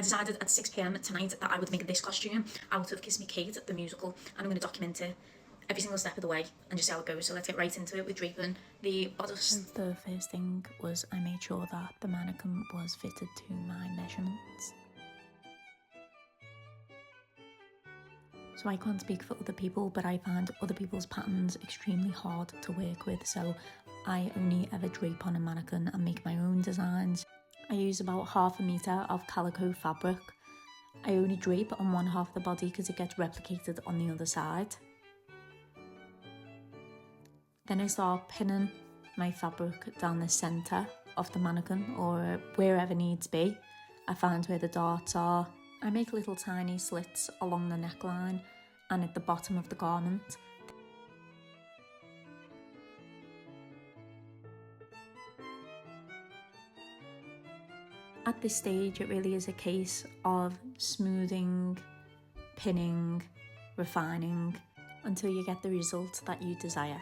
I decided at 6 p.m. tonight that I would make this costume out of Kiss Me Kate, the musical, and I'm going to document it every single step of the way and just see how it goes. So let's get right into it with draping the bodice. So the first thing was I made sure that the mannequin was fitted to my measurements. So I can't speak for other people, but I find other people's patterns extremely hard to work with, so I only ever drape on a mannequin and make my own designs. I use about 1/2 meter of calico fabric. I only drape on one half of the body because it gets replicated on the other side. Then I start pinning my fabric down the centre of the mannequin or wherever needs be. I find where the darts are. I make little tiny slits along the neckline and at the bottom of the garment. At this stage, it really is a case of smoothing, pinning, refining until you get the result that you desire.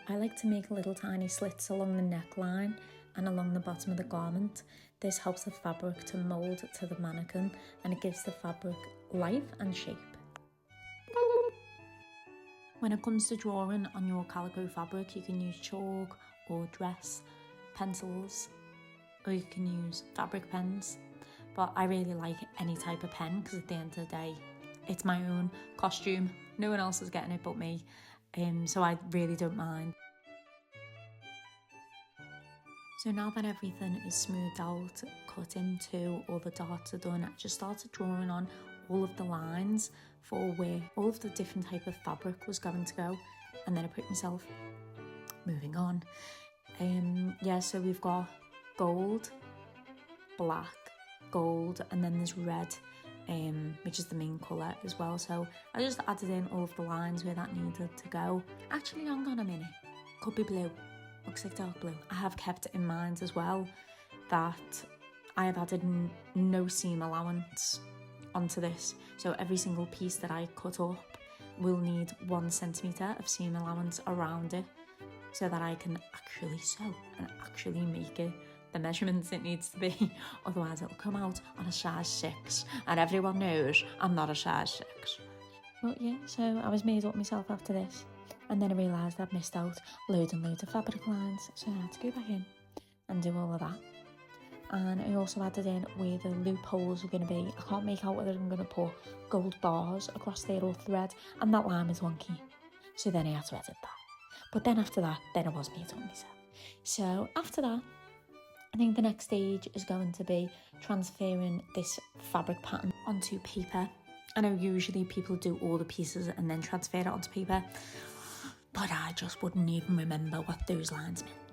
I like to make little tiny slits along the neckline and along the bottom of the garment. This helps the fabric to mould to the mannequin and it gives the fabric life and shape. When it comes to drawing on your calico fabric, you can use chalk or dress, pencils, or you can use fabric pens. But I really like any type of pen because at the end of the day, it's my own costume. No one else is getting it but me. So I really don't mind. So now that everything is smoothed out, cut into, all the darts are done, I just started drawing on all of the lines for where all of the different type of fabric was going to go, and then I put myself moving on. So we've got gold, black, gold, and then there's red, which is the main colour as well. So I just added in all of the lines where that needed to go. Actually, hang on a minute, could be blue. Looks like dark blue. I have kept in mind as well that I have added no seam allowance onto this. So every single piece that I cut up will need 1 centimetre of seam allowance around it so that I can actually sew and actually make it the measurements it needs to be. Otherwise it'll come out on a size 6 and everyone knows I'm not a size 6. But yeah, so I was made up myself after this. And then I realised I'd missed out loads and loads of fabric lines, so I had to go back in and do all of that. And I also added in where the loopholes are going to be. I can't make out whether I'm going to put gold bars across there or thread, and that line was wonky. So then I had to edit that. But then after that, then I was made up myself. So after that, I think the next stage is going to be transferring this fabric pattern onto paper. I know usually people do all the pieces and then transfer it onto paper, but I just wouldn't even remember what those lines meant.